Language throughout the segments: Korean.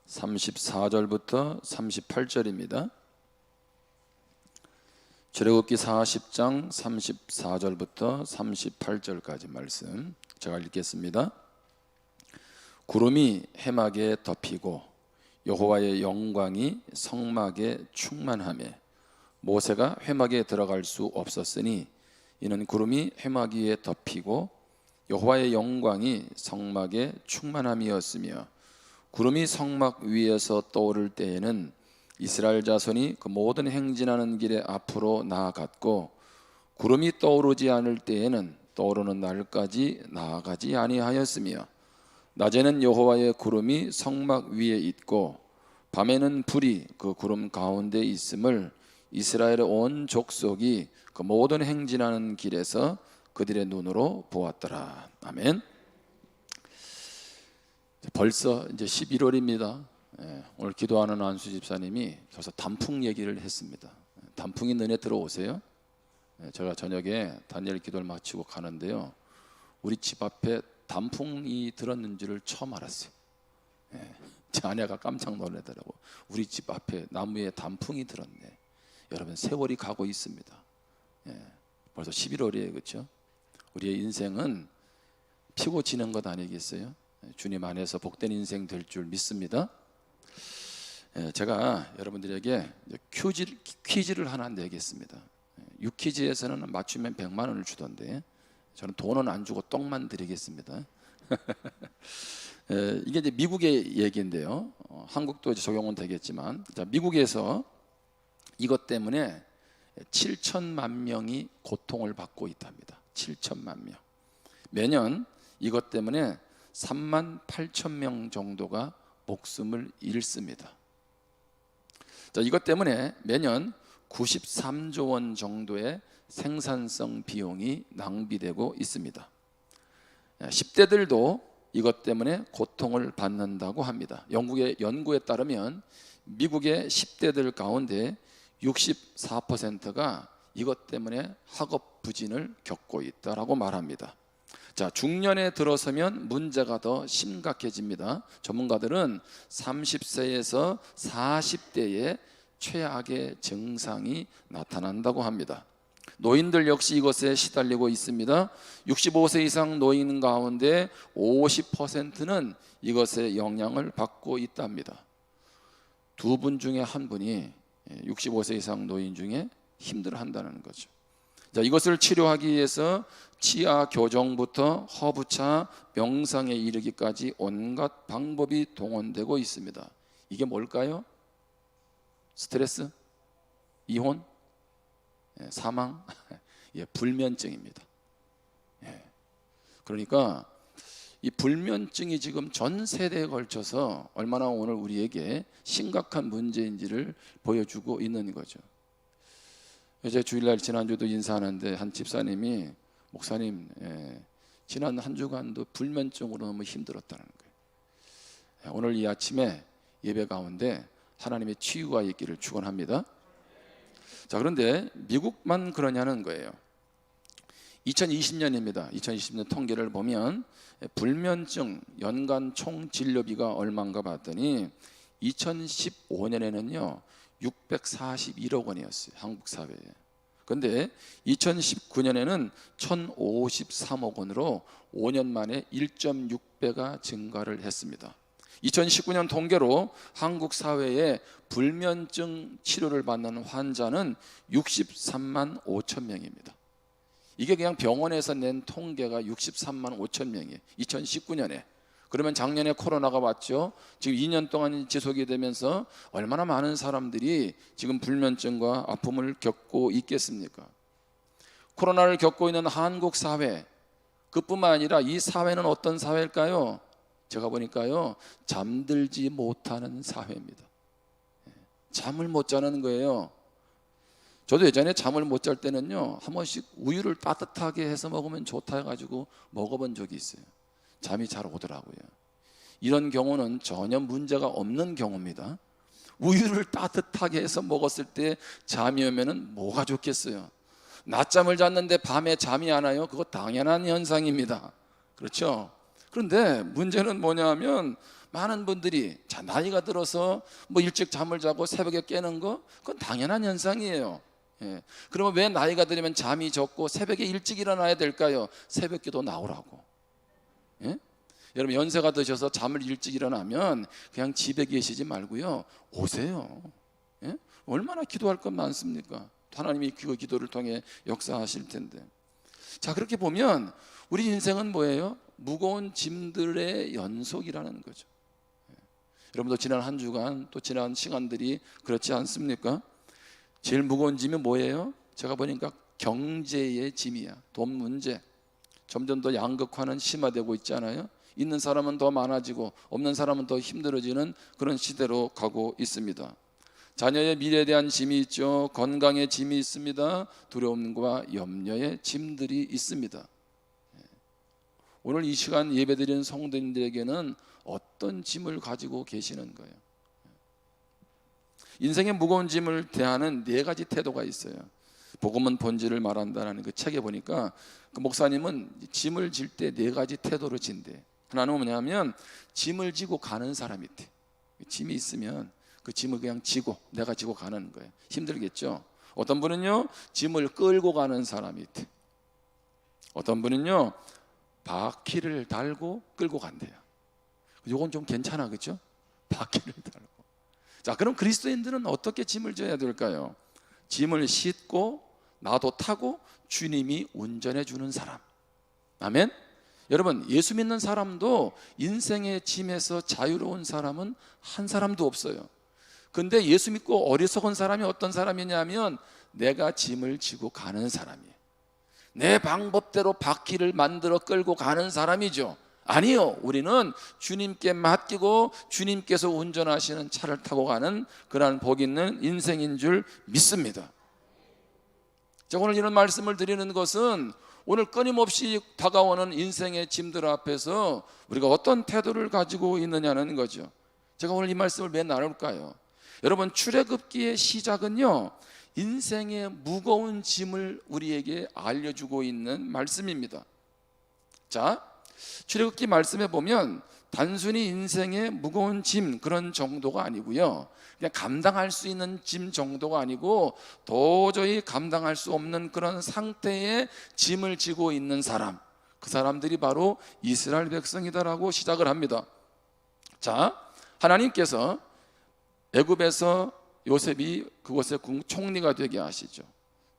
34절부터 38절입니다. 출애굽기 40장 34절부터 38절까지 말씀 제가 읽겠습니다. 구름이 해막에 덮이고 여호와의 영광이 성막에 충만하며 모세가 회막에 들어갈 수 없었으니 이는 구름이 회막 위에 덮이고 여호와의 영광이 성막에 충만함이었으며 구름이 성막 위에서 떠오를 때에는 이스라엘 자손이 그 모든 행진하는 길에 앞으로 나아갔고 구름이 떠오르지 않을 때에는 떠오르는 날까지 나아가지 아니하였으며 낮에는 여호와의 구름이 성막 위에 있고 밤에는 불이 그 구름 가운데 있음을 이스라엘의 온 족속이 그 모든 행진하는 길에서 그들의 눈으로 보았더라. 아멘. 벌써 이제 11월입니다. 오늘 기도하는 안수 집사님이 벌써 단풍 얘기를 했습니다. 단풍이 눈에 들어오세요? 제가 저녁에 다니엘 기도를 마치고 가는데요, 우리 집 앞에 단풍이 들었는 줄을 처음 알았어요. 제 아내가 깜짝 놀라더라고. 우리 집 앞에 나무에 단풍이 들었네. 여러분, 세월이 가고 있습니다. 벌써 11월이에요, 그렇죠? 우리의 인생은 피고 지는 것 아니겠어요? 주님 안에서 복된 인생 될 줄 믿습니다. 제가 여러분들에게 퀴즈를 하나 내겠습니다. 6퀴즈에서는 맞추면 100만 원을 주던데 저는 돈은 안 주고 똥만 드리겠습니다. 이게 이제 미국의 얘기인데요, 한국도 이제 적용은 되겠지만, 자, 미국에서 이것 때문에 7천만 명이 고통을 받고 있답니다. 7천만 명. 매년 이것 때문에 3만 8천 명 정도가 목숨을 잃습니다. 자, 이것 때문에 매년 93조 원 정도의 생산성 비용이 낭비되고 있습니다. 10대들도 이것 때문에 고통을 받는다고 합니다. 영국의 연구에 따르면 미국의 10대들 가운데 64%가 이것 때문에 학업 부진을 겪고 있다라고 말합니다. 자, 중년에 들어서면 문제가 더 심각해집니다. 전문가들은 30세에서 40대에 최악의 증상이 나타난다고 합니다. 노인들 역시 이것에 시달리고 있습니다. 65세 이상 노인 가운데 50%는 이것의 영향을 받고 있답니다. 두 분 중에 한 분이 65세 이상 노인 중에 힘들어한다는 거죠. 자, 이것을 치료하기 위해서 치아 교정부터 허브차, 명상에 이르기까지 온갖 방법이 동원되고 있습니다. 이게 뭘까요? 스트레스? 이혼? 사망? 불면증입니다. 그러니까 이 불면증이 지금 전 세대에 걸쳐서 얼마나 오늘 우리에게 심각한 문제인지를 보여주고 있는 거죠. 제가 주일날 지난주도 인사하는데 한 집사님이, 목사님, 지난 한 주간도 불면증으로 너무 힘들었다는 거예요. 오늘 이 아침에 예배 가운데 하나님의 치유가 있기를 축원합니다. 자, 그런데 미국만 그러냐는 거예요. 2020년입니다. 2020년 통계를 보면 불면증 연간 총 진료비가 얼마인가 봤더니 2015년에는요 641억 원이었어요, 한국 사회에. 그런데 2019년에는 1053억 원으로 5년 만에 1.6배가 증가를 했습니다. 2019년 통계로 한국 사회에 불면증 치료를 받는 환자는 63만 5천 명입니다. 이게 그냥 병원에서 낸 통계가 63만 5천 명이에요, 2019년에. 그러면 작년에 코로나가 왔죠. 지금 2년 동안 지속이 되면서 얼마나 많은 사람들이 지금 불면증과 아픔을 겪고 있겠습니까? 코로나를 겪고 있는 한국 사회, 그뿐만 아니라 이 사회는 어떤 사회일까요? 제가 보니까요, 잠들지 못하는 사회입니다. 잠을 못 자는 거예요. 저도 예전에 잠을 못 잘 때는요, 한 번씩 우유를 따뜻하게 해서 먹으면 좋다 해가지고 먹어본 적이 있어요. 잠이 잘 오더라고요. 이런 경우는 전혀 문제가 없는 경우입니다. 우유를 따뜻하게 해서 먹었을 때 잠이 오면은 뭐가 좋겠어요? 낮잠을 잤는데 밤에 잠이 안 와요? 그거 당연한 현상입니다. 그렇죠? 그런데 문제는 뭐냐면 많은 분들이 자, 나이가 들어서 뭐 일찍 잠을 자고 새벽에 깨는 거, 그건 당연한 현상이에요. 예. 그러면 왜 나이가 들면 잠이 적고 새벽에 일찍 일어나야 될까요? 새벽기도 나오라고. 예? 여러분 연세가 드셔서 잠을 일찍 일어나면 그냥 집에 계시지 말고요, 오세요. 예? 얼마나 기도할 것 많습니까? 하나님이 그 기도를 통해 역사하실 텐데. 자, 그렇게 보면 우리 인생은 뭐예요? 무거운 짐들의 연속이라는 거죠. 여러분도 지난 한 주간 또 지난 시간들이 그렇지 않습니까? 제일 무거운 짐이 뭐예요? 제가 보니까 경제의 짐이야. 돈 문제. 점점 더 양극화는 심화되고 있잖아요. 있는 사람은 더 많아지고 없는 사람은 더 힘들어지는 그런 시대로 가고 있습니다. 자녀의 미래에 대한 짐이 있죠. 건강의 짐이 있습니다. 두려움과 염려의 짐들이 있습니다. 오늘 이 시간 예배드리는 성도님들에게는 어떤 짐을 가지고 계시는 거예요? 인생의 무거운 짐을 대하는 네 가지 태도가 있어요. 복음은 본질을 말한다라는 그 책에 보니까 그 목사님은 짐을 질 때 네 가지 태도로 진대. 하나는 뭐냐면 짐을 지고 가는 사람이 있대. 짐이 있으면 그 짐을 그냥 지고 내가 지고 가는 거예요. 힘들겠죠. 어떤 분은요 짐을 끌고 가는 사람이 있대. 어떤 분은요 바퀴를 달고 끌고 간대요. 이건 좀 괜찮아, 그렇죠? 바퀴를 달고. 자, 그럼 그리스도인들은 어떻게 짐을 져야 될까요? 짐을 싣고 나도 타고 주님이 운전해 주는 사람. 아멘. 여러분, 예수 믿는 사람도 인생의 짐에서 자유로운 사람은 한 사람도 없어요. 근데 예수 믿고 어리석은 사람이 어떤 사람이냐면 내가 짐을 지고 가는 사람이에요. 내 방법대로 바퀴를 만들어 끌고 가는 사람이죠. 아니요, 우리는 주님께 맡기고 주님께서 운전하시는 차를 타고 가는 그러한 복 있는 인생인 줄 믿습니다. 자, 오늘 이런 말씀을 드리는 것은 오늘 끊임없이 다가오는 인생의 짐들 앞에서 우리가 어떤 태도를 가지고 있느냐는 거죠. 제가 오늘 이 말씀을 왜 나눌까요? 여러분, 출애굽기의 시작은요 인생의 무거운 짐을 우리에게 알려주고 있는 말씀입니다. 자, 출애굽기 말씀에 보면 단순히 인생의 무거운 짐 그런 정도가 아니고요, 그냥 감당할 수 있는 짐 정도가 아니고 도저히 감당할 수 없는 그런 상태의 짐을 지고 있는 사람, 그 사람들이 바로 이스라엘 백성이다라고 시작을 합니다. 자, 하나님께서 애굽에서 요셉이 그곳의 총리가 되게 하시죠.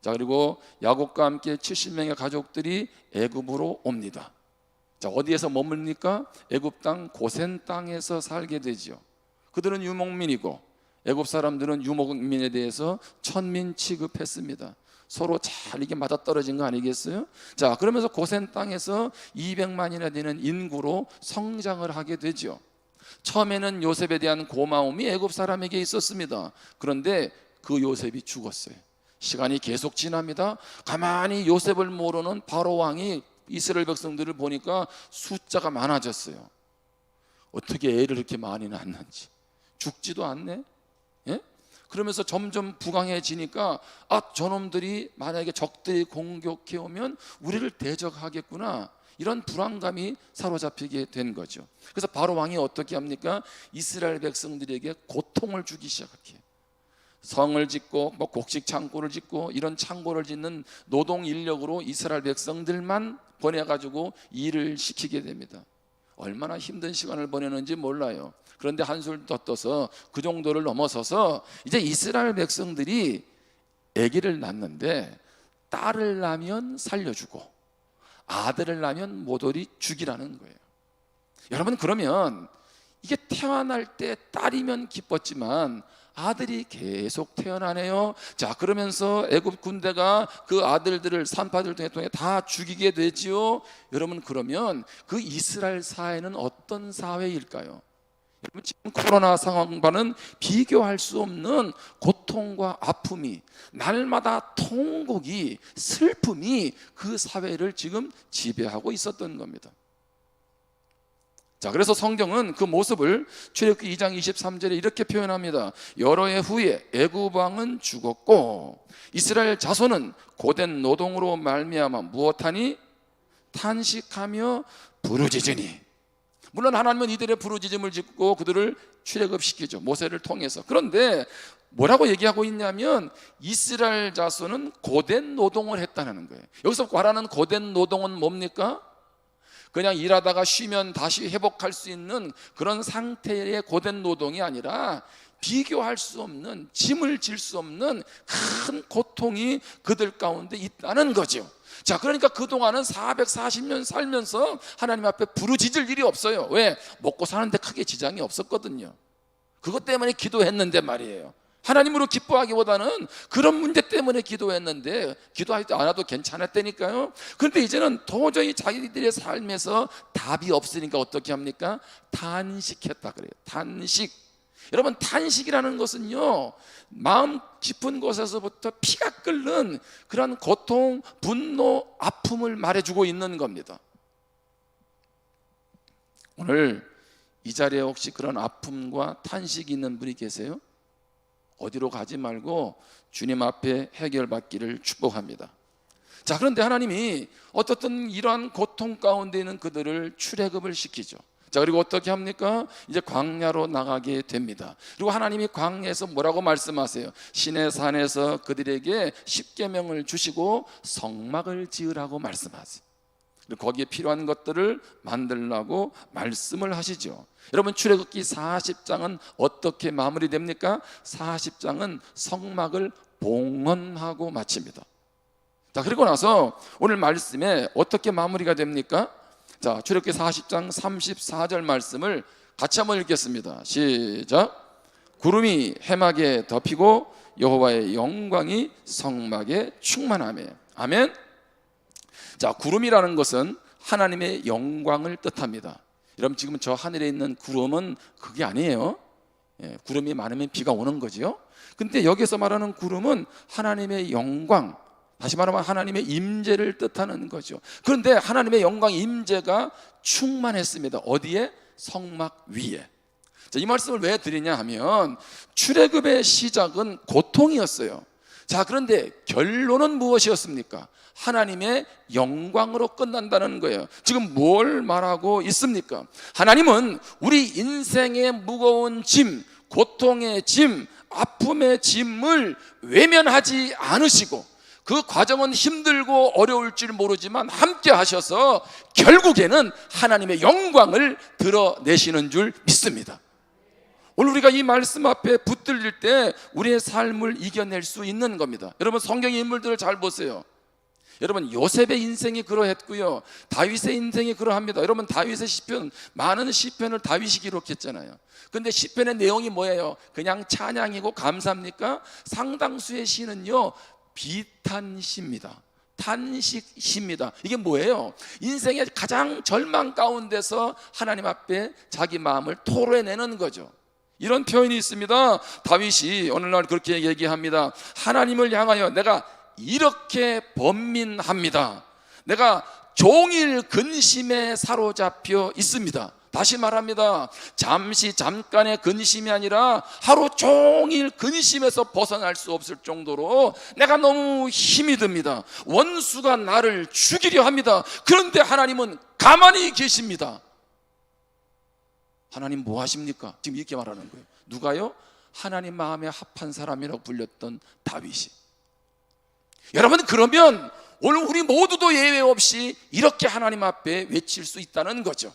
자, 그리고 야곱과 함께 70명의 가족들이 애굽으로 옵니다. 자, 어디에서 머뭅니까? 애굽 땅 고센 땅에서 살게 되죠. 그들은 유목민이고 애굽 사람들은 유목민에 대해서 천민 취급했습니다. 서로 잘 이게 맞아떨어진 거 아니겠어요? 자, 그러면서 고센 땅에서 200만이나 되는 인구로 성장을 하게 되죠. 처음에는 요셉에 대한 고마움이 애굽 사람에게 있었습니다. 그런데 그 요셉이 죽었어요. 시간이 계속 지납니다. 가만히 요셉을 모르는 바로 왕이 이스라엘 백성들을 보니까 숫자가 많아졌어요. 어떻게 애를 이렇게 많이 낳는지. 죽지도 않네. 예? 그러면서 점점 부강해지니까 저놈들이 만약에 적들이 공격해 오면 우리를 대적하겠구나, 이런 불안감이 사로잡히게 된 거죠. 그래서 바로 왕이 어떻게 합니까? 이스라엘 백성들에게 고통을 주기 시작해요. 성을 짓고 곡식 창고를 짓고 이런 창고를 짓는 노동 인력으로 이스라엘 백성들만 보내가지고 일을 시키게 됩니다. 얼마나 힘든 시간을 보내는지 몰라요. 그런데 한술 더 떠서 그 정도를 넘어서서 이제 이스라엘 백성들이 아기를 낳는데 딸을 낳으면 살려주고 아들을 낳으면 모조리 죽이라는 거예요. 여러분, 그러면 이게 태어날 때 딸이면 기뻤지만 아들이 계속 태어나네요. 자, 그러면서 애굽 군대가 그 아들들을 산파들을 통해 다 죽이게 되지요. 여러분, 그러면 그 이스라엘 사회는 어떤 사회일까요? 여러분, 지금 코로나 상황과는 비교할 수 없는 고통과 아픔이, 날마다 통곡이, 슬픔이 그 사회를 지금 지배하고 있었던 겁니다. 자, 그래서 성경은 그 모습을 출애굽기 2장 23절에 이렇게 표현합니다. 여러 해 후에 애굽 왕은 죽었고 이스라엘 자손은 고된 노동으로 말미암아 무엇하니? 탄식하며 부르짖으니. 물론 하나님은 이들의 부르짖음을 듣고 그들을 출애굽시키죠, 모세를 통해서. 그런데 뭐라고 얘기하고 있냐면 이스라엘 자손은 고된 노동을 했다는 거예요. 여기서 말하는 고된 노동은 뭡니까? 그냥 일하다가 쉬면 다시 회복할 수 있는 그런 상태의 고된 노동이 아니라 비교할 수 없는, 짐을 질 수 없는 큰 고통이 그들 가운데 있다는 거죠. 자, 그러니까 그동안은 440년 살면서 하나님 앞에 부르짖을 일이 없어요. 왜? 먹고 사는데 크게 지장이 없었거든요. 그것 때문에 기도했는데 말이에요. 하나님으로 기뻐하기보다는 그런 문제 때문에 기도했는데, 기도할 때 안 와도 괜찮았다니까요. 그런데 이제는 도저히 자기들의 삶에서 답이 없으니까 어떻게 합니까? 단식했다 그래요. 단식. 여러분, 단식이라는 것은요, 마음 깊은 곳에서부터 피가 끓는 그런 고통, 분노, 아픔을 말해주고 있는 겁니다. 오늘 이 자리에 혹시 그런 아픔과 탄식이 있는 분이 계세요? 어디로 가지 말고 주님 앞에 해결받기를 축복합니다. 자, 그런데 하나님이 어떻든 이러한 고통 가운데 있는 그들을 출애굽을 시키죠. 자, 그리고 어떻게 합니까? 이제 광야로 나가게 됩니다. 그리고 하나님이 광야에서 뭐라고 말씀하세요? 시내 산에서 그들에게 십계명을 주시고 성막을 지으라고 말씀하세요. 그리고 거기에 필요한 것들을 만들라고 말씀을 하시죠. 여러분, 출애굽기 40장은 어떻게 마무리됩니까? 40장은 성막을 봉헌하고 마칩니다. 자, 그리고 나서 오늘 말씀에 어떻게 마무리가 됩니까? 자, 출애굽기 40장 34절 말씀을 같이 한번 읽겠습니다. 시작. 구름이 해막에 덮이고 여호와의 영광이 성막에 충만하며. 아멘. 자, 구름이라는 것은 하나님의 영광을 뜻합니다. 여러분, 지금 저 하늘에 있는 구름은 그게 아니에요. 구름이 많으면 비가 오는 거죠. 근데 여기서 말하는 구름은 하나님의 영광, 다시 말하면 하나님의 임재를 뜻하는 거죠. 그런데 하나님의 영광 임재가 충만했습니다. 어디에? 성막 위에. 자, 이 말씀을 왜 드리냐 하면 출애굽의 시작은 고통이었어요. 자, 그런데 결론은 무엇이었습니까? 하나님의 영광으로 끝난다는 거예요. 지금 뭘 말하고 있습니까? 하나님은 우리 인생의 무거운 짐, 고통의 짐, 아픔의 짐을 외면하지 않으시고, 그 과정은 힘들고 어려울 줄 모르지만 함께 하셔서 결국에는 하나님의 영광을 드러내시는 줄 믿습니다. 오늘 우리가 이 말씀 앞에 붙들릴 때 우리의 삶을 이겨낼 수 있는 겁니다. 여러분, 성경 인물들을 잘 보세요. 여러분, 요셉의 인생이 그러했고요, 다윗의 인생이 그러합니다. 여러분, 다윗의 시편, 많은 시편을 다윗이 기록했잖아요. 근데 시편의 내용이 뭐예요? 그냥 찬양이고 감사입니까? 상당수의 시는요, 비탄시입니다. 탄식시입니다. 이게 뭐예요? 인생의 가장 절망 가운데서 하나님 앞에 자기 마음을 토로해내는 거죠. 이런 표현이 있습니다. 다윗이 오늘날 그렇게 얘기합니다. 하나님을 향하여 내가 이렇게 번민합니다. 내가 종일 근심에 사로잡혀 있습니다. 다시 말합니다. 잠깐의 근심이 아니라 하루 종일 근심에서 벗어날 수 없을 정도로 내가 너무 힘이 듭니다. 원수가 나를 죽이려 합니다. 그런데 하나님은 가만히 계십니다. 하나님 뭐 하십니까? 지금 이렇게 말하는 거예요. 누가요? 하나님 마음에 합한 사람이라고 불렸던 다윗이. 여러분, 그러면 오늘 우리 모두도 예외 없이 이렇게 하나님 앞에 외칠 수 있다는 거죠.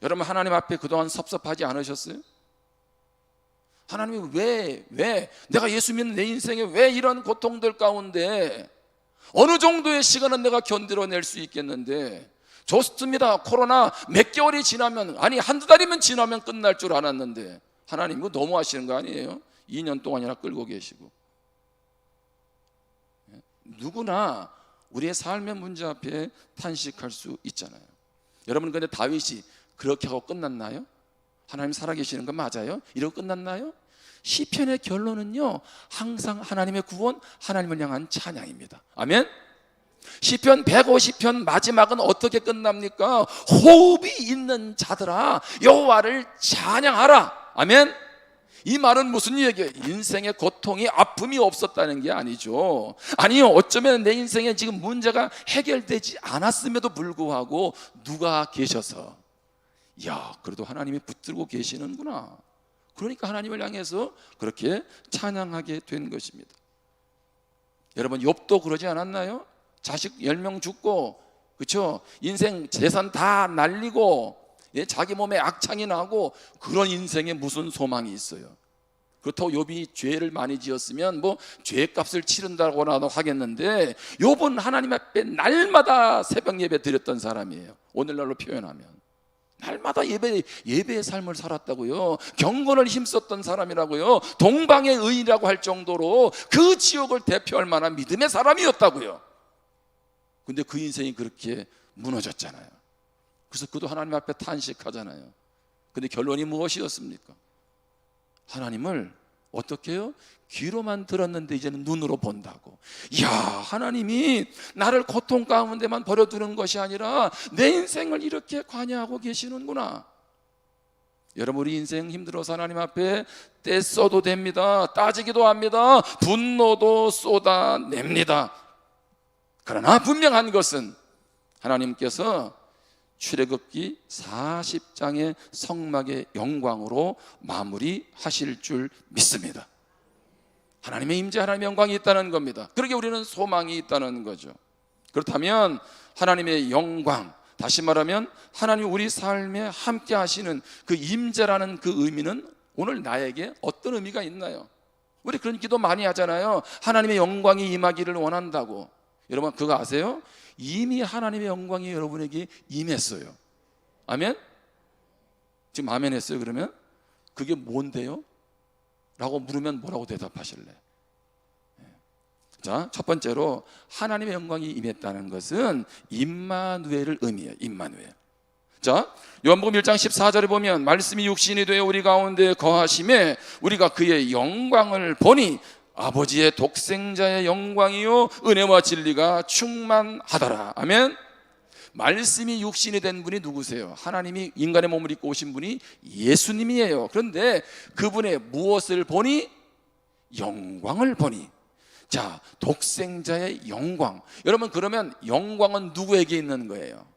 여러분, 하나님 앞에 그동안 섭섭하지 않으셨어요? 하나님이 왜 내가 예수 믿는 내 인생에 왜 이런 고통들 가운데 어느 정도의 시간은 내가 견디러낼 수 있겠는데, 좋습니다. 코로나 몇 개월이 지나면, 아니 한두 달이면 지나면 끝날 줄 알았는데 하나님 이거 너무 하시는 거 아니에요? 2년 동안이나 끌고 계시고. 누구나 우리의 삶의 문제 앞에 탄식할 수 있잖아요. 여러분, 근데 다윗이 그렇게 하고 끝났나요? 하나님 살아계시는 건 맞아요? 이러고 끝났나요? 시편의 결론은요, 항상 하나님의 구원, 하나님을 향한 찬양입니다. 아멘. 시편 150편 마지막은 어떻게 끝납니까? 호흡이 있는 자들아 여호와를 찬양하라. 아멘. 이 말은 무슨 얘기예요? 인생의 고통이, 아픔이 없었다는 게 아니죠. 아니요, 어쩌면 내 인생에 지금 문제가 해결되지 않았음에도 불구하고 누가 계셔서 야, 그래도 하나님이 붙들고 계시는구나. 그러니까 하나님을 향해서 그렇게 찬양하게 된 것입니다. 여러분, 욥도 그러지 않았나요? 자식 10명 죽고, 그렇죠? 인생 재산 다 날리고, 자기 몸에 악창이 나고, 그런 인생에 무슨 소망이 있어요? 그렇다고 욥이 죄를 많이 지었으면 뭐 죄값을 치른다고나도 하겠는데, 욥은 하나님 앞에 날마다 새벽 예배 드렸던 사람이에요. 오늘날로 표현하면 날마다 예배의 삶을 살았다고요. 경건을 힘썼던 사람이라고요. 동방의 의인이라고 할 정도로 그 지역을 대표할 만한 믿음의 사람이었다고요. 근데 그 인생이 그렇게 무너졌잖아요. 그래서 그도 하나님 앞에 탄식하잖아요. 근데 결론이 무엇이었습니까? 하나님을 어떻게 해요? 귀로만 들었는데 이제는 눈으로 본다고. 이야, 하나님이 나를 고통 가운데만 버려두는 것이 아니라 내 인생을 이렇게 관여하고 계시는구나. 여러분, 우리 인생 힘들어서 하나님 앞에 떼써도 됩니다. 따지기도 합니다. 분노도 쏟아냅니다. 그러나 분명한 것은 하나님께서 출애굽기 40장의 성막의 영광으로 마무리하실 줄 믿습니다. 하나님의 임재, 하나님의 영광이 있다는 겁니다. 그러게 우리는 소망이 있다는 거죠. 그렇다면 하나님의 영광, 다시 말하면 하나님 우리 삶에 함께 하시는 그 임재라는 그 의미는 오늘 나에게 어떤 의미가 있나요? 우리 그런 기도 많이 하잖아요. 하나님의 영광이 임하기를 원한다고. 여러분, 그거 아세요? 이미 하나님의 영광이 여러분에게 임했어요. 아멘? 지금 아멘 했어요? 그러면 그게 뭔데요? 라고 물으면 뭐라고 대답하실래? 자, 첫 번째로 하나님의 영광이 임했다는 것은 임마누엘을 의미해요. 임마누엘. 자, 요한복음 1장 14절에 보면 말씀이 육신이 되어 우리 가운데 거하심에 우리가 그의 영광을 보니 아버지의 독생자의 영광이요 은혜와 진리가 충만하더라. 아멘. 말씀이 육신이 된 분이 누구세요? 하나님이 인간의 몸을 입고 오신 분이 예수님이에요. 그런데 그분의 무엇을 보니? 영광을 보니. 자, 독생자의 영광. 여러분, 그러면 영광은 누구에게 있는 거예요?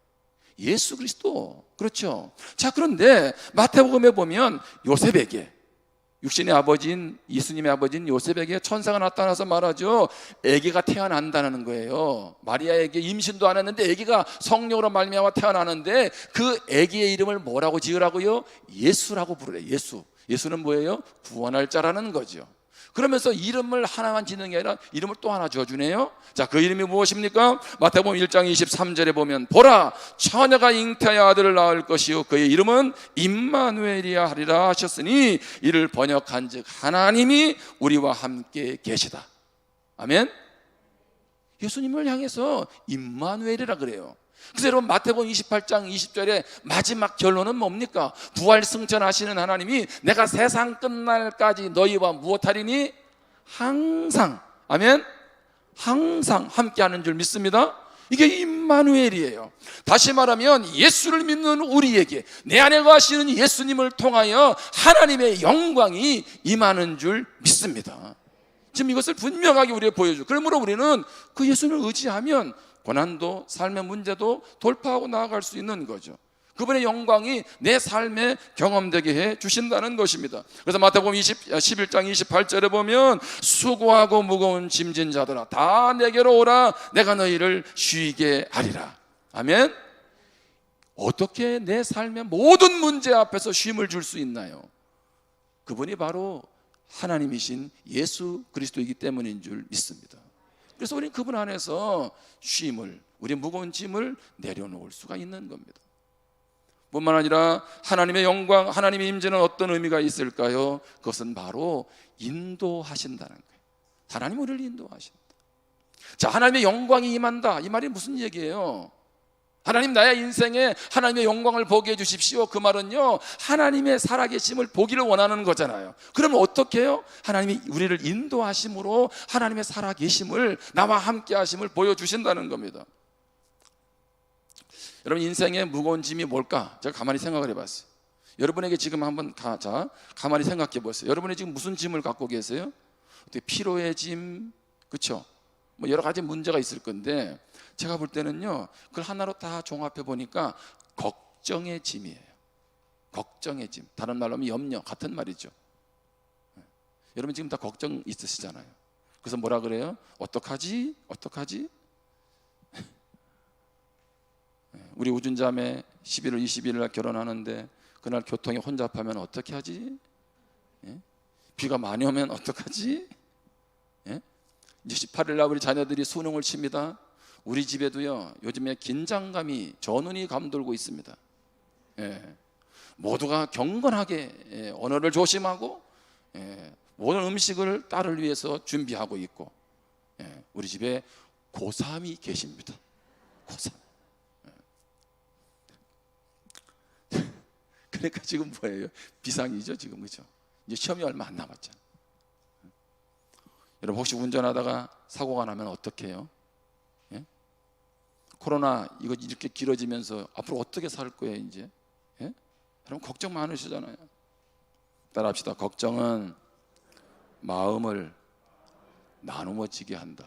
예수 그리스도. 그렇죠. 자, 그런데 마태복음에 보면 요셉에게, 육신의 아버지인 예수님의 아버지인 요셉에게 천사가 나타나서 말하죠. 아기가 태어난다는 거예요. 마리아에게 임신도 안 했는데 아기가 성령으로 말미암아 태어나는데 그 아기의 이름을 뭐라고 지으라고요? 예수라고 부르래요. 예수. 예수는 뭐예요? 구원할 자라는 거죠. 그러면서 이름을 하나만 짓는 게 아니라 이름을 또 하나 지어주네요. 자, 그 이름이 무엇입니까? 마태복음 1장 23절에 보면 보라, 처녀가 잉태하여 아들을 낳을 것이요 그의 이름은 임마누엘이야 하리라 하셨으니 이를 번역한 즉 하나님이 우리와 함께 계시다. 아멘. 예수님을 향해서 임마누엘이라 그래요. 그래서 여러분, 마태복음 28장 20절에 마지막 결론은 뭡니까? 부활 승천하시는 하나님이 내가 세상 끝날까지 너희와 무엇하리니? 항상, 아멘, 항상 함께하는 줄 믿습니다. 이게 임마누엘이에요. 다시 말하면 예수를 믿는 우리에게 내 안에 거하시는 예수님을 통하여 하나님의 영광이 임하는 줄 믿습니다. 지금 이것을 분명하게 우리에게 보여줘. 그러므로 우리는 그 예수님을 의지하면 고난도 삶의 문제도 돌파하고 나아갈 수 있는 거죠. 그분의 영광이 내 삶에 경험되게 해 주신다는 것입니다. 그래서 마태복음 11장 28절에 보면 수고하고 무거운 짐진 자들아 다 내게로 오라 내가 너희를 쉬게 하리라. 아멘. 어떻게 내 삶의 모든 문제 앞에서 쉼을 줄 수 있나요? 그분이 바로 하나님이신 예수 그리스도이기 때문인 줄 믿습니다. 그래서 우리는 그분 안에서 쉼을, 우리 무거운 짐을 내려놓을 수가 있는 겁니다. 뿐만 아니라 하나님의 영광, 하나님의 임재는 어떤 의미가 있을까요? 그것은 바로 인도하신다는 거예요. 하나님 우리를 인도하신다. 자, 하나님의 영광이 임한다. 이 말이 무슨 얘기예요? 하나님 나의 인생에 하나님의 영광을 보게 해주십시오. 그 말은요, 하나님의 살아계심을 보기를 원하는 거잖아요. 그러면 어떻게 해요? 하나님이 우리를 인도하심으로 하나님의 살아계심을, 나와 함께 하심을 보여주신다는 겁니다. 여러분, 인생의 무거운 짐이 뭘까? 제가 가만히 생각을 해봤어요. 여러분에게 지금 한번 가만히 생각해 보세요. 여러분이 지금 무슨 짐을 갖고 계세요? 피로의 짐, 그렇죠? 뭐 여러 가지 문제가 있을 건데 제가 볼 때는요, 그걸 하나로 다 종합해 보니까 걱정의 짐이에요. 걱정해짐. 다른 말로 하면 염려, 같은 말이죠. 여러분 지금 다 걱정 있으시잖아요. 그래서 뭐라 그래요? 어떡하지? 어떡하지? 우리 우준자매 11월 21일 날 결혼하는데 그날 교통이 혼잡하면 어떻게 하지? 비가 많이 오면 어떡하지? 이제 18일 날 우리 자녀들이 수능을 칩니다. 우리 집에도요 요즘에 긴장감이 전운이 감돌고 있습니다. 모두가 경건하게 언어를 조심하고 모든 음식을 딸을 위해서 준비하고 있고, 우리 집에 고3이 계십니다. 고3. 그러니까 지금 뭐예요? 비상이죠 지금, 그죠? 이제 시험이 얼마 안 남았잖아요. 여러분 혹시 운전하다가 사고가 나면 어떻게 해요? 코로나 이거 이렇게 길어지면서 앞으로 어떻게 살 거예요 이제? 여러분 걱정 많으시잖아요. 따라합시다. 걱정은 마음을 나누어지게 한다.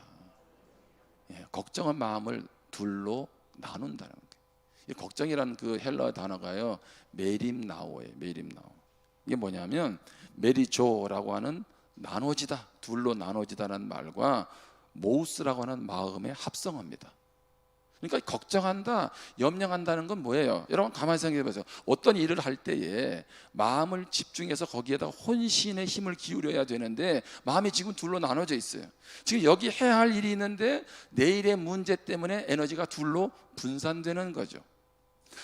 걱정은 마음을 둘로 나눈다는 거예요. 이 걱정이라는 그 헬라어 단어가요 메림나오예요. 메림나오. 이게 뭐냐면 메리조라고 하는 나눠지다, 둘로 나눠지다라는 말과 모우스라고 하는 마음의 합성어입니다. 그러니까 걱정한다, 염려한다는 건 뭐예요? 여러분 가만히 생각해 보세요. 어떤 일을 할 때에 마음을 집중해서 거기에다 혼신의 힘을 기울여야 되는데 마음이 지금 둘로 나눠져 있어요. 지금 여기 해야 할 일이 있는데 내일의 문제 때문에 에너지가 둘로 분산되는 거죠.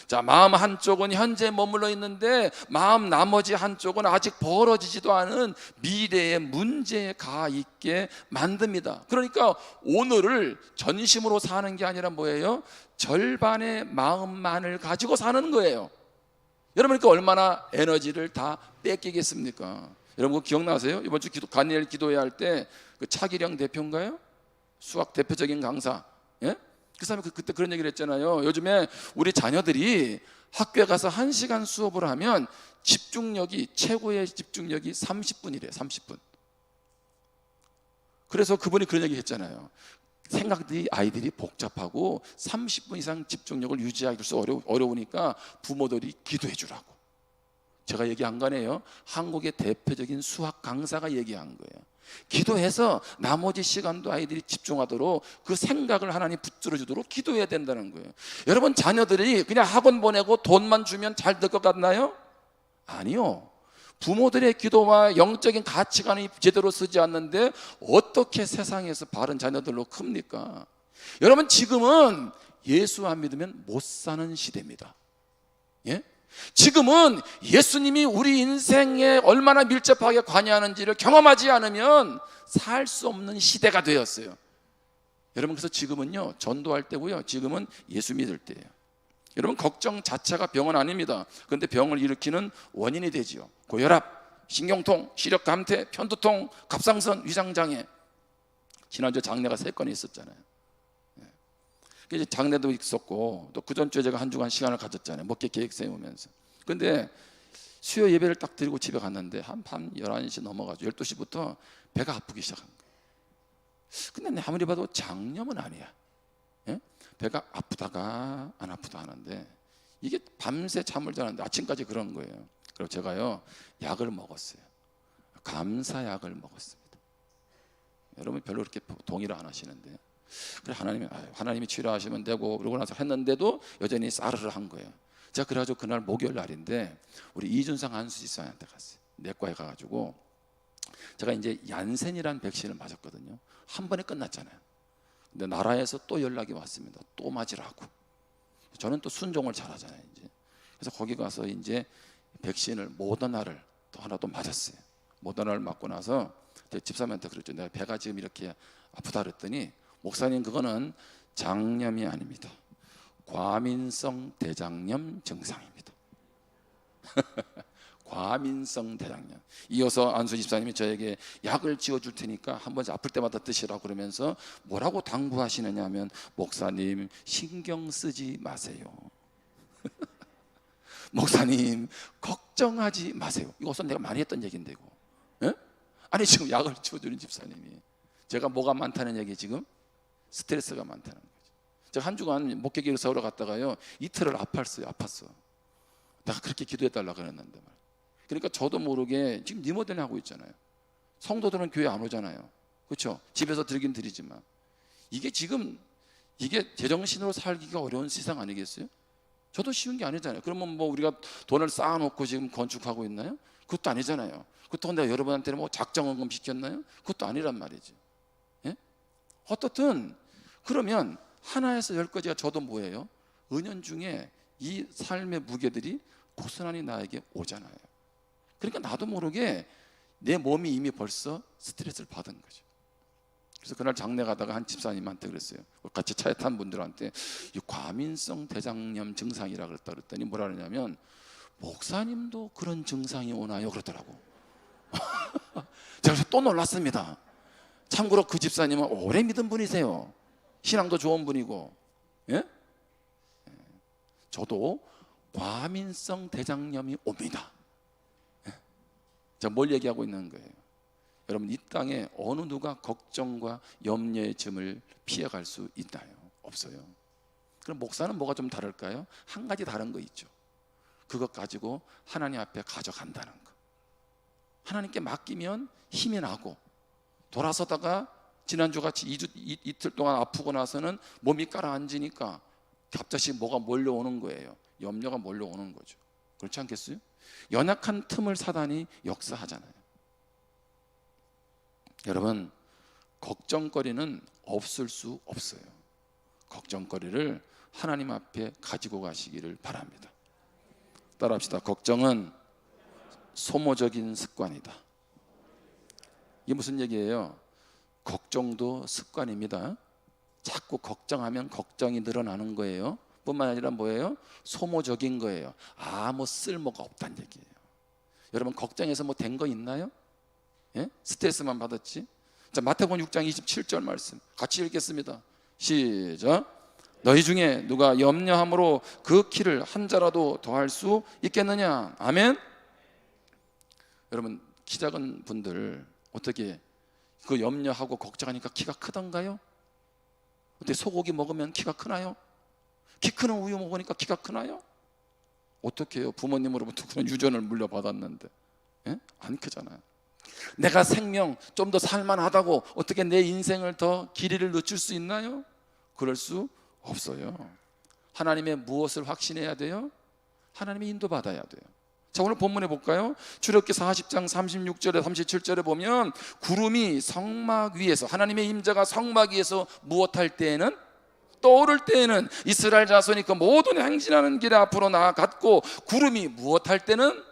자, 마음 한쪽은 현재 머물러 있는데 마음 나머지 한쪽은 아직 벌어지지도 않은 미래의 문제에 가 있게 만듭니다. 그러니까 오늘을 전심으로 사는 게 아니라 뭐예요? 절반의 마음만을 가지고 사는 거예요. 여러분 그러니까 얼마나 에너지를 다 뺏기겠습니까? 여러분 그거 기억나세요? 이번 주 다니엘 기도회 할 때 그 차기령 대표인가요? 수학 대표적인 강사, 그 사람이 그때 그런 얘기를 했잖아요. 요즘에 우리 자녀들이 학교에 가서 1시간 수업을 하면 집중력이, 최고의 집중력이 30분이래요. 30분. 그래서 그분이 그런 얘기 했잖아요. 생각들이 아이들이 복잡하고 30분 이상 집중력을 유지하기 어려우니까 부모들이 기도해 주라고. 제가 얘기 한 거네요. 한국의 대표적인 수학 강사가 얘기한 거예요. 기도해서 나머지 시간도 아이들이 집중하도록 그 생각을 하나님 붙들어 주도록 기도해야 된다는 거예요. 여러분 자녀들이 그냥 학원 보내고 돈만 주면 잘 될 것 같나요? 아니요. 부모들의 기도와 영적인 가치관이 제대로 쓰지 않는데 어떻게 세상에서 바른 자녀들로 큽니까? 여러분 지금은 예수 안 믿으면 못 사는 시대입니다. 지금은 예수님이 우리 인생에 얼마나 밀접하게 관여하는지를 경험하지 않으면 살 수 없는 시대가 되었어요. 여러분 그래서 지금은요 전도할 때고요, 지금은 예수 믿을 때예요. 여러분 걱정 자체가 병은 아닙니다. 그런데 병을 일으키는 원인이 되지요. 고혈압, 신경통, 시력 감퇴, 편두통, 갑상선, 위장장애. 지난주에 장례가 3건이 있었잖아요. 이제 장례도 있었고 또 그 전주에 제가 한 주간 시간을 가졌잖아요. 먹기 계획 세우면서. 근데 수요 예배를 딱 드리고 집에 갔는데 한 밤 11시 넘어가지고 12시부터 배가 아프기 시작한 거예요. 근데 아무리 봐도 장염은 아니야. 배가 아프다가 안 아프다 하는데 이게 밤새 잠을 자는데 아침까지 그런 거예요. 그래서 제가요 약을 먹었어요. 감사약을 먹었습니다. 여러분 별로 그렇게 동의를 안 하시는데, 그래 하나님이 치료하시면 되고 그러고 나서 했는데도 여전히 싸르르 한 거예요. 제가 그래가지고 그날 목요일 날인데 우리 이준상 안수지사한테 갔어요. 내과에 가가지고 제가 이제 얀센이라는 백신을 맞았거든요. 한 번에 끝났잖아요. 근데 나라에서 또 연락이 왔습니다. 또 맞으라고. 저는 또 순종을 잘하잖아요. 이제 그래서 거기 가서 이제 백신을 모더나를 또 하나 또 맞았어요. 모더나를 맞고 나서 제 집사람한테 그랬죠. 내가 배가 지금 이렇게 아프다 그랬더니 목사님 그거는 장염이 아닙니다. 과민성 대장염 증상입니다. 과민성 대장염. 이어서 안수 집사님이 저에게 약을 지어줄 테니까 한 번씩 아플 때마다 드시라고 그러면서 뭐라고 당부하시느냐 하면 목사님 신경 쓰지 마세요. 목사님 걱정하지 마세요. 이거 우선 내가 많이 했던 얘기인데 이거. 아니 지금 약을 지어주는 집사님이 제가 뭐가 많다는 얘기 지금? 스트레스가 많다는 거죠. 제가 한 주간 목회기를 서울에 갔다가요 이틀을 아팠어요. 내가 그렇게 기도해달라 그랬는데 말이에요. 그러니까 저도 모르게 지금 리모델링 하고 있잖아요. 성도들은 교회 안 오잖아요. 그렇죠? 집에서 드리긴 드리지만 이게 지금 이게 제정신으로 살기가 어려운 세상 아니겠어요? 저도 쉬운 게 아니잖아요. 그러면 뭐 우리가 돈을 쌓아놓고 지금 건축하고 있나요? 그것도 아니잖아요. 그것도 내가 여러분한테는 뭐 작정원금 시켰나요? 그것도 아니란 말이죠. 예? 어떻든 그러면 하나에서 10가지가 저도 뭐예요? 은연중에 이 삶의 무게들이 고스란히 나에게 오잖아요. 그러니까 나도 모르게 내 몸이 이미 벌써 스트레스를 받은 거죠. 그래서 그날 장례 가다가 한 집사님한테 그랬어요. 같이 차에 탄 분들한테 이 과민성 대장염 증상이라 그랬더니 뭐라 그러냐면 목사님도 그런 증상이 오나요? 그러더라고. 제가 또 놀랐습니다. 참고로 그 집사님은 오래 믿은 분이세요. 신앙도 좋은 분이고. 예? 저도 과민성 대장염이 옵니다. 제가 뭘 얘기하고 있는 거예요? 여러분, 이 땅에 어느 누가 걱정과 염려의 짐을 피해갈 수 있나요? 없어요. 그럼 목사는 뭐가 좀 다를까요? 한 가지 다른 거 있죠. 그것 가지고 하나님 앞에 가져간다는 거. 하나님께 맡기면 힘이 나고, 돌아서다가 지난주 같이 이틀 동안 아프고 나서는 몸이 가라앉으니까 갑자기 뭐가 몰려오는 거예요. 염려가 몰려오는 거죠. 그렇지 않겠어요? 연약한 틈을 사단이 역사하잖아요. 여러분, 걱정거리는 없을 수 없어요. 걱정거리를 하나님 앞에 가지고 가시기를 바랍니다. 따라합시다. 걱정은 소모적인 습관이다. 이게 무슨 얘기예요? 걱정도 습관입니다. 자꾸 걱정하면 걱정이 늘어나는 거예요. 뿐만 아니라 뭐예요? 소모적인 거예요. 아무 쓸모가 없다는 얘기예요. 여러분, 걱정해서 뭐 된 거 있나요? 예? 스트레스만 받았지. 자, 마태복음 6장 27절 말씀 같이 읽겠습니다. 시작. 너희 중에 누가 염려함으로 그 키를 한 자라도 더할 수 있겠느냐? 아멘. 여러분, 키 작은 분들 어떻게 그 염려하고 걱정하니까 키가 크던가요? 어떻게 소고기 먹으면 키가 크나요? 키 크는 우유 먹으니까 키가 크나요? 어떻게 해요? 부모님으로부터 그런 유전을 물려받았는데. 예? 안 크잖아요. 내가 생명 좀 더 살만하다고 어떻게 내 인생을 더 길이를 늦출 수 있나요? 그럴 수 없어요. 하나님의 무엇을 확신해야 돼요? 하나님의 인도받아야 돼요. 자, 오늘 본문에 볼까요? 출애굽기 40장 36절에 37절에 보면 구름이 성막 위에서, 하나님의 임재가 성막 위에서 무엇할 때에는, 떠오를 때에는 이스라엘 자손이 그 모든 행진하는 길에 앞으로 나아갔고, 구름이 무엇할 때는,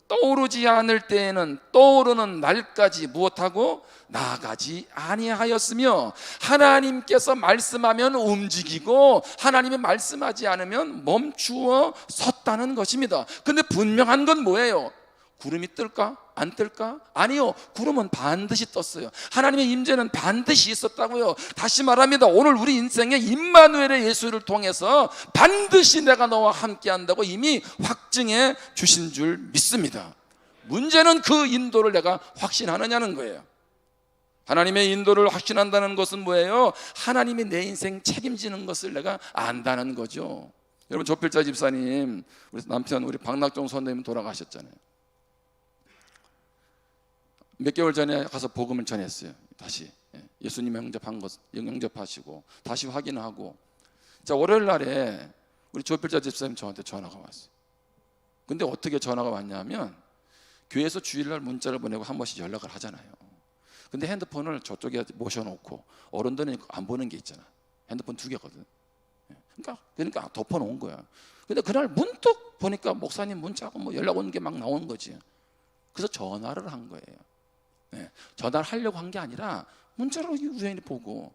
떠오르지 않을 때에는 떠오르는 날까지 무엇하고 나아가지 아니하였으며, 하나님께서 말씀하면 움직이고 하나님이 말씀하지 않으면 멈추어 섰다는 것입니다. 근데 분명한 건 뭐예요? 구름이 뜰까? 안 뜰까? 아니요, 구름은 반드시 떴어요. 하나님의 임재는 반드시 있었다고요. 다시 말합니다. 오늘 우리 인생에 임마누엘의 예수를 통해서 반드시 내가 너와 함께 한다고 이미 확증해 주신 줄 믿습니다. 문제는 그 인도를 내가 확신하느냐는 거예요. 하나님의 인도를 확신한다는 것은 뭐예요? 하나님이 내 인생 책임지는 것을 내가 안다는 거죠. 여러분, 조필자 집사님, 우리 남편 우리 박낙종 선생님 돌아가셨잖아요. 몇 개월 전에 가서 복음을 전했어요. 다시 예수님 영접하시고 다시 확인하고. 자, 월요일 날에 우리 조필자 집사님 저한테 전화가 왔어요. 근데 어떻게 전화가 왔냐면, 교회에서 주일날 문자를 보내고 한 번씩 연락을 하잖아요. 근데 핸드폰을 저쪽에 모셔놓고, 어른들은 안 보는 게 있잖아. 핸드폰 2개거든. 그러니까 덮어놓은 거야. 근데 그날 문득 보니까 목사님 문자하고 뭐 연락 오는 게 막 나오는 거지. 그래서 전화를 한 거예요. 전화를 하려고 한 게 아니라 문자로 우연히 보고,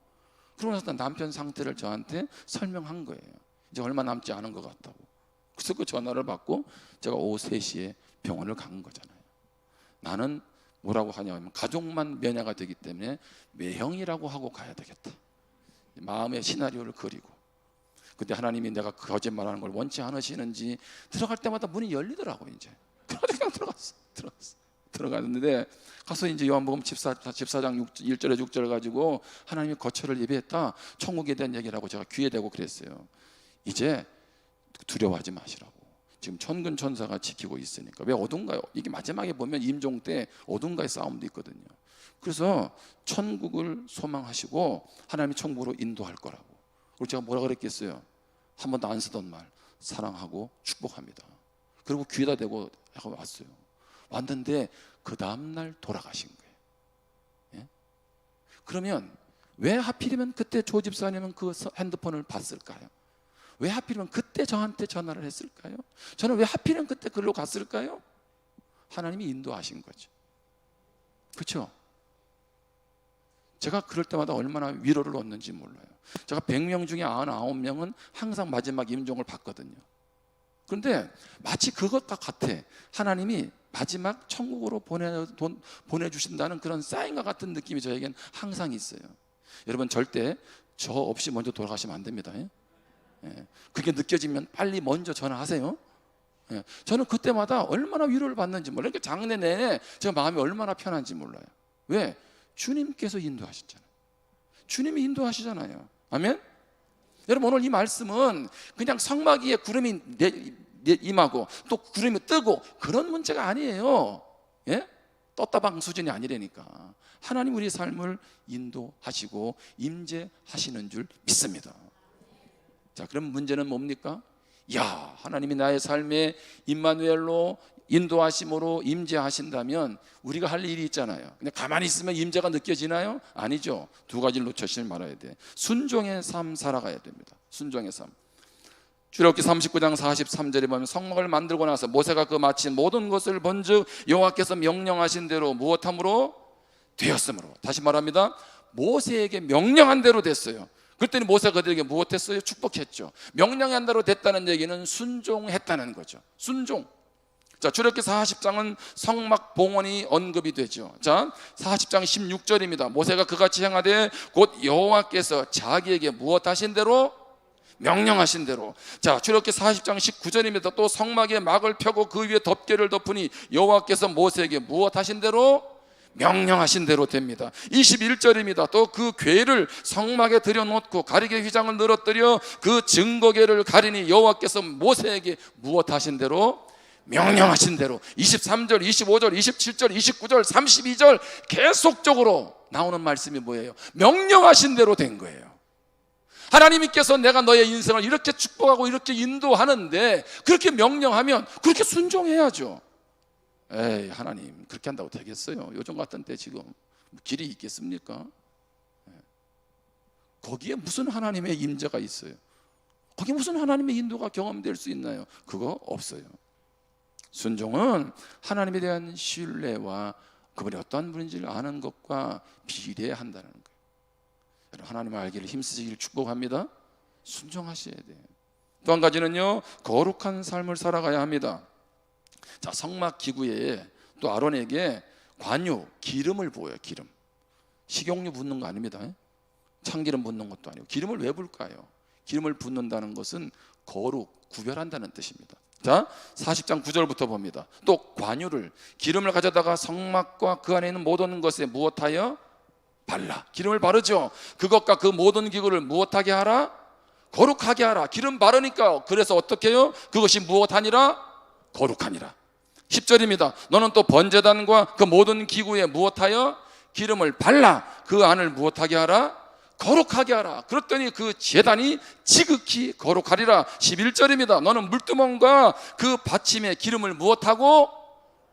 그러고 나서 남편 상태를 저한테 설명한 거예요. 이제 얼마 남지 않은 것 같다고. 그래서 그 전화를 받고 제가 오후 3시에 병원을 간 거잖아요. 나는 뭐라고 하냐면, 가족만 면회가 되기 때문에 매형이라고 하고 가야 되겠다. 마음의 시나리오를 그리고. 근데 하나님이 내가 거짓말하는 걸 원치 않으시는지 들어갈 때마다 문이 열리더라고. 이제 그냥 들어갔는데 가서 이제 요한복음 14장 1절에 6절을 가지고 하나님이 거처를 예비했다, 천국에 대한 얘기를 하고 제가 귀에 대고 그랬어요. 이제 두려워하지 마시라고. 지금 천군 천사가 지키고 있으니까. 왜 어딘가요? 이게 마지막에 보면 임종 때 어딘가에 싸움도 있거든요. 그래서 천국을 소망하시고 하나님이 천국으로 인도할 거라고. 그리고 제가 뭐라 그랬겠어요? 한 번도 안 쓰던 말, 사랑하고 축복합니다. 그리고 귀에다 대고 하고 왔어요. 왔는데 그 다음날 돌아가신 거예요. 예? 그러면 왜 하필이면 그때 조 집사님은 그 핸드폰을 봤을까요? 왜 하필이면 그때 저한테 전화를 했을까요? 저는 왜 하필이면 그때 그리로 갔을까요? 하나님이 인도하신 거죠. 그렇죠? 제가 그럴 때마다 얼마나 위로를 얻는지 몰라요. 제가 100명 중에 99명은 항상 마지막 임종을 받거든요. 그런데 마치 그것과 같아. 하나님이 마지막 천국으로 보내주신다는 그런 사인과 같은 느낌이 저에겐 항상 있어요. 여러분 절대 저 없이 먼저 돌아가시면 안 됩니다. 그게 느껴지면 빨리 먼저 전화하세요. 저는 그때마다 얼마나 위로를 받는지 몰라요. 그러니까 장례 내내 제가 마음이 얼마나 편한지 몰라요. 왜? 주님께서 인도하셨잖아요. 주님이 인도하시잖아요. 아멘? 여러분 오늘 이 말씀은 그냥 성막 위에 구름이 임하고 또 구름이 뜨고 그런 문제가 아니에요. 예? 떴다방 수준이 아니라니까. 하나님 우리 삶을 인도하시고 임재하시는 줄 믿습니다. 자, 그럼 문제는 뭡니까? 야, 하나님이 나의 삶에 임마누엘로 인도하심으로 임재하신다면 우리가 할 일이 있잖아요. 근데 가만히 있으면 임재가 느껴지나요? 아니죠. 두 가지를 놓치지 말아야 돼. 순종의 삶 살아가야 됩니다. 순종의 삶. 출애굽기 39장 43절에 보면 성막을 만들고 나서 모세가 그 마친 모든 것을 본즉 여호와께서 명령하신 대로 무엇함으로 되었으므로. 다시 말합니다. 모세에게 명령한 대로 됐어요. 그랬더니 모세가 그들에게 무엇했어요? 축복했죠. 명령한 대로 됐다는 얘기는 순종했다는 거죠. 순종. 자, 출애굽기 40장은 성막 봉헌이 언급이 되죠. 자, 40장 16절입니다. 모세가 그같이 행하되 곧 여호와께서 자기에게 무엇하신 대로 명령하신 대로. 자, 출애굽기 40장 19절입니다. 또 성막에 막을 펴고 그 위에 덮개를 덮으니 여호와께서 모세에게 무엇하신 대로 명령하신 대로 됩니다. 21절입니다. 또 그 궤를 성막에 들여놓고 가리개 휘장을 늘어뜨려 그 증거궤를 가리니 여호와께서 모세에게 무엇하신 대로 명령하신 대로. 23절, 25절, 27절, 29절, 32절 계속적으로 나오는 말씀이 뭐예요? 명령하신 대로 된 거예요. 하나님께서 내가 너의 인생을 이렇게 축복하고 이렇게 인도하는데 그렇게 명령하면 그렇게 순종해야죠. 에이, 하나님 그렇게 한다고 되겠어요? 요즘 같은 때 지금 길이 있겠습니까? 거기에 무슨 하나님의 임재가 있어요? 거기에 무슨 하나님의 인도가 경험될 수 있나요? 그거 없어요. 순종은 하나님에 대한 신뢰와 그분이 어떠한 분인지를 아는 것과 비례한다는 거예요. 여러분, 하나님을 알기를 힘쓰시기를 축복합니다. 순종하셔야 돼요. 또 한 가지는요, 거룩한 삶을 살아가야 합니다. 자, 성막 기구에 또 아론에게 관유, 기름을 부어요. 기름. 식용유 붓는 거 아닙니다. 참기름 붓는 것도 아니고. 기름을 왜 불까요? 기름을 붓는다는 것은 거룩, 구별한다는 뜻입니다. 자, 40장 9절부터 봅니다. 또 관유를, 기름을 가져다가 성막과 그 안에 있는 모든 것에 무엇하여? 발라. 기름을 바르죠. 그것과 그 모든 기구를 무엇하게 하라? 거룩하게 하라. 기름 바르니까 그래서 어떻게 해요? 그것이 무엇하니라? 거룩하니라. 10절입니다. 너는 또 번제단과 그 모든 기구에 무엇하여? 기름을 발라. 그 안을 무엇하게 하라? 거룩하게 하라. 그랬더니 그 제단이 지극히 거룩하리라. 11절입니다. 너는 물두멍과 그 받침에 기름을 무엇하고?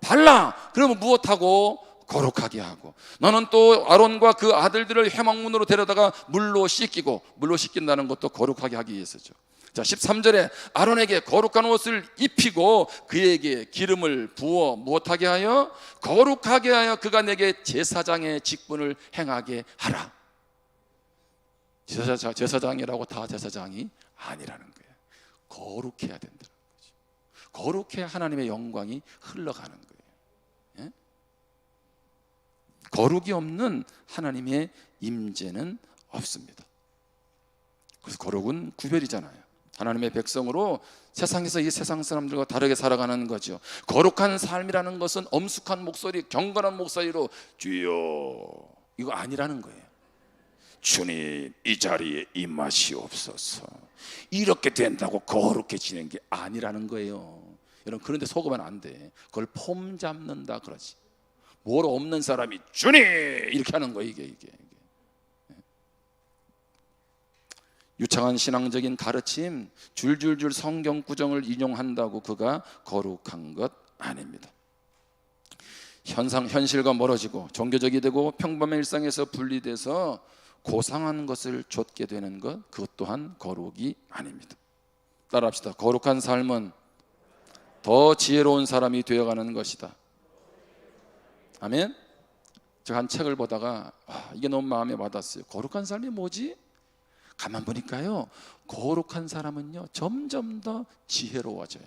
발라. 그러면 무엇하고? 거룩하게 하고. 너는 또 아론과 그 아들들을 회막문으로 데려다가 물로 씻기고. 물로 씻긴다는 것도 거룩하게 하기 위해서죠. 자, 13절에 아론에게 거룩한 옷을 입히고 그에게 기름을 부어 무엇하게 하여? 거룩하게 하여 그가 내게 제사장의 직분을 행하게 하라. 제사장이라고 다 제사장이 아니라는 거예요. 거룩해야 된다는 거죠. 거룩해야 하나님의 영광이 흘러가는 거예요. 예? 거룩이 없는 하나님의 임재는 없습니다. 그래서 거룩은 구별이잖아요. 하나님의 백성으로 세상에서 이 세상 사람들과 다르게 살아가는 거죠. 거룩한 삶이라는 것은 엄숙한 목소리, 경건한 목소리로 주여 이거 아니라는 거예요. 주님 이 자리에 임하시옵소서. 이렇게 된다고 거룩해지는 게 아니라는 거예요. 여러분 그런데 속으면 안 돼. 그걸 폼 잡는다 그러지. 뭘 없는 사람이 주니 이렇게 하는 거예요. 이게. 유창한 신앙적인 가르침, 줄줄줄 성경 구정을 인용한다고 그가 거룩한 것 아닙니다. 현실과 멀어지고 종교적이 되고 평범한 일상에서 분리돼서 고상한 것을 좇게 되는 것, 그것 또한 거룩이 아닙니다. 따라합시다. 거룩한 삶은 더 지혜로운 사람이 되어가는 것이다. 아멘. 제가 한 책을 보다가 이게 너무 마음에 와닿았어요. 거룩한 삶이 뭐지? 가만 보니까요, 거룩한 사람은요 점점 더 지혜로워져요.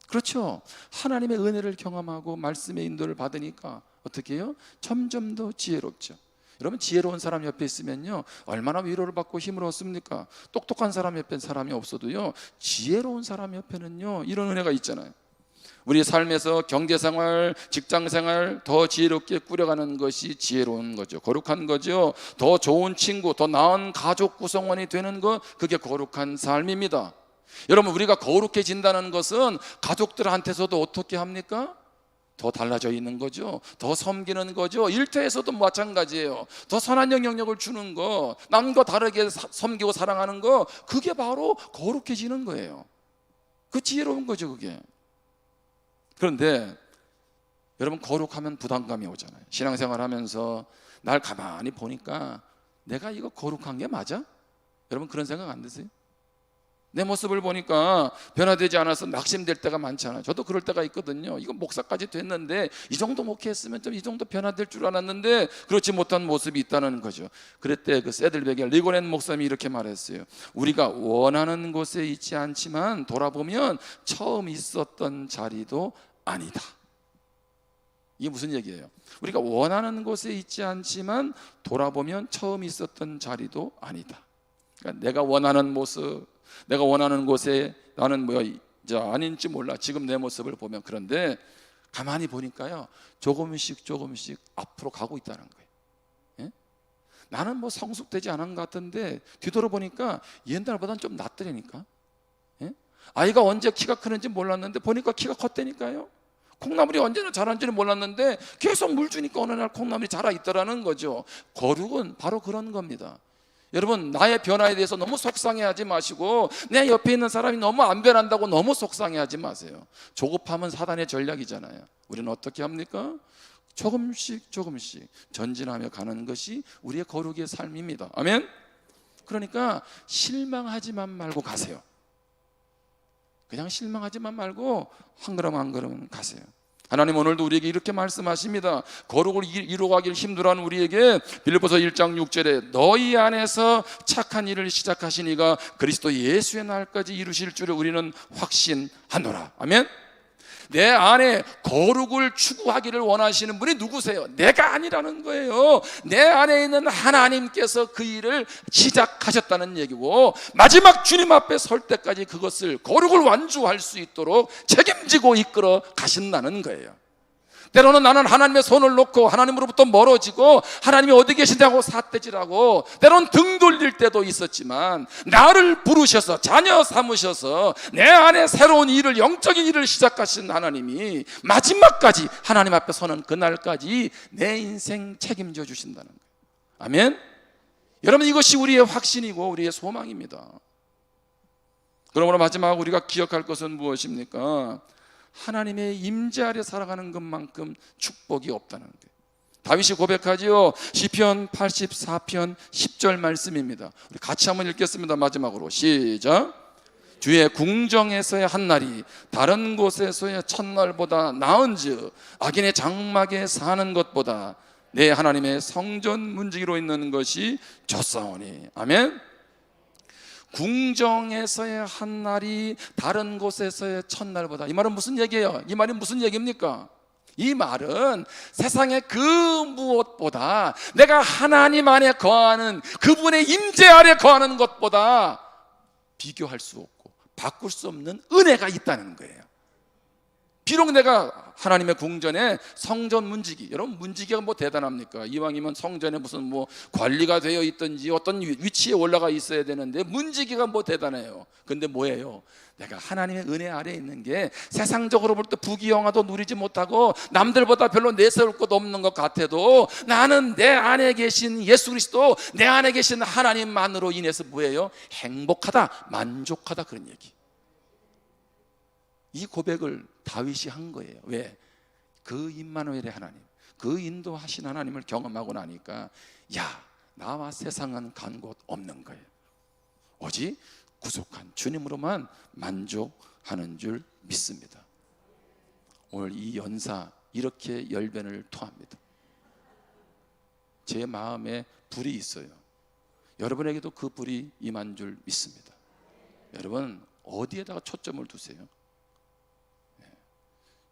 그렇죠? 하나님의 은혜를 경험하고 말씀의 인도를 받으니까 어떻게 해요? 점점 더 지혜롭죠. 여러분 지혜로운 사람 옆에 있으면요 얼마나 위로를 받고 힘을 얻습니까? 똑똑한 사람 옆에 사람이 없어도요 지혜로운 사람 옆에는요 이런 은혜가 있잖아요. 우리 삶에서 경제생활, 직장생활 더 지혜롭게 꾸려가는 것이 지혜로운 거죠. 거룩한 거죠. 더 좋은 친구, 더 나은 가족 구성원이 되는 것, 그게 거룩한 삶입니다. 여러분 우리가 거룩해진다는 것은 가족들한테서도 어떻게 합니까? 더 달라져 있는 거죠. 더 섬기는 거죠. 일터에서도 마찬가지예요. 더 선한 영향력을 주는 거, 남과 다르게 섬기고 사랑하는 거, 그게 바로 거룩해지는 거예요. 그 지혜로운 거죠 그게. 그런데 여러분 거룩하면 부담감이 오잖아요. 신앙생활 하면서 날 가만히 보니까 내가 이거 거룩한 게 맞아? 여러분 그런 생각 안 드세요? 내 모습을 보니까 변화되지 않아서 낙심될 때가 많잖아요. 저도 그럴 때가 있거든요. 이거 목사까지 됐는데 이 정도 목회했으면 좀 이 정도 변화될 줄 알았는데 그렇지 못한 모습이 있다는 거죠. 그랬대 그 세들백의 리고렌 목사님이 이렇게 말했어요. 우리가 원하는 곳에 있지 않지만 돌아보면 처음 있었던 자리도 아니다. 이게 무슨 얘기예요? 우리가 원하는 곳에 있지 않지만 돌아보면 처음 있었던 자리도 아니다. 그러니까 내가 원하는 모습, 내가 원하는 곳에 나는 아닌지 몰라. 지금 내 모습을 보면. 그런데 가만히 보니까요 조금씩 앞으로 가고 있다는 거예요. 예? 나는 성숙되지 않은 것 같은데 뒤돌아보니까 옛날보다는 좀 낫더라니까. 예? 아이가 언제 키가 크는지 몰랐는데 보니까 키가 컸다니까요. 콩나물이 언제나 자란지는 몰랐는데 계속 물 주니까 어느 날 콩나물이 자라 있더라는 거죠. 거룩은 바로 그런 겁니다. 여러분 나의 변화에 대해서 너무 속상해하지 마시고 내 옆에 있는 사람이 너무 안 변한다고 너무 속상해하지 마세요. 조급함은 사단의 전략이잖아요. 우리는 어떻게 합니까? 조금씩 전진하며 가는 것이 우리의 거룩의 삶입니다. 아멘. 그러니까 실망하지만 말고 가세요. 그냥 실망하지만 말고 한 걸음 가세요. 하나님 오늘도 우리에게 이렇게 말씀하십니다. 거룩을 이루어가길 힘들어하는 우리에게 빌립보서 1장 6절에 너희 안에서 착한 일을 시작하신 이가 그리스도 예수의 날까지 이루실 줄을 우리는 확신하노라. 아멘. 내 안에 거룩을 추구하기를 원하시는 분이 누구세요? 내가 아니라는 거예요. 내 안에 있는 하나님께서 그 일을 시작하셨다는 얘기고 마지막 주님 앞에 설 때까지 그것을 거룩을 완주할 수 있도록 책임지고 이끌어 가신다는 거예요. 때로는 나는 하나님의 손을 놓고 하나님으로부터 멀어지고 하나님이 어디 계신다고 삿대질하고 때로는 등 돌릴 때도 있었지만 나를 부르셔서 자녀 삼으셔서 내 안에 새로운 일을, 영적인 일을 시작하신 하나님이 마지막까지 하나님 앞에 서는 그날까지 내 인생 책임져 주신다는 거예요. 아멘. 여러분 이것이 우리의 확신이고 우리의 소망입니다. 그러므로 마지막 우리가 기억할 것은 무엇입니까? 하나님의 임재 아래 살아가는 것만큼 축복이 없다는 거예요. 다윗이 고백하지요. 시편 84편 10절 말씀입니다. 우리 같이 한번 읽겠습니다. 마지막으로 시작. 주의 궁정에서의 한날이 다른 곳에서의 첫날보다 나은즉 악인의 장막에 사는 것보다 내 하나님의 성전 문지기로 있는 것이 좋사오니. 아멘. 궁정에서의 한날이 다른 곳에서의 첫날보다. 이 말은 무슨 얘기예요? 이 말이 무슨 얘기입니까? 이 말은 세상의 그 무엇보다 내가 하나님 안에 거하는 그분의 임재 아래 거하는 것보다 비교할 수 없고 바꿀 수 없는 은혜가 있다는 거예요. 비록 내가 하나님의 궁전에 성전 문지기, 여러분 문지기가 뭐 대단합니까? 이왕이면 성전에 무슨 뭐 관리가 되어 있든지 어떤 위치에 올라가 있어야 되는데 문지기가 뭐 대단해요. 근데 뭐예요? 내가 하나님의 은혜 아래에 있는 게 세상적으로 볼 때 부귀영화도 누리지 못하고 남들보다 별로 내세울 것 없는 것 같아도 나는 내 안에 계신 예수 그리스도, 내 안에 계신 하나님만으로 인해서 뭐예요? 행복하다, 만족하다, 그런 얘기. 이 고백을 다윗이 한 거예요. 왜? 그 임마누엘의 하나님, 그 인도하신 하나님을 경험하고 나니까 야, 나와 세상은 간 곳 없는 거예요. 오직 구속한 주님으로만 만족하는 줄 믿습니다. 오늘 이 연사 이렇게 열변을 토합니다. 제 마음에 불이 있어요. 여러분에게도 그 불이 임한 줄 믿습니다. 여러분 어디에다가 초점을 두세요?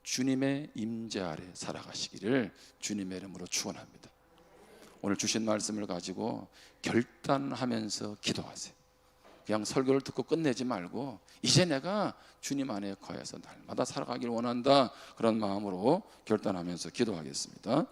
주님의 임재 아래 살아가시기를 주님의 이름으로 축원합니다. 오늘 주신 말씀을 가지고 결단하면서 기도하세요. 그냥 설교를 듣고 끝내지 말고 이제 내가 주님 안에 거해서 날마다 살아가길 원한다, 그런 마음으로 결단하면서 기도하겠습니다.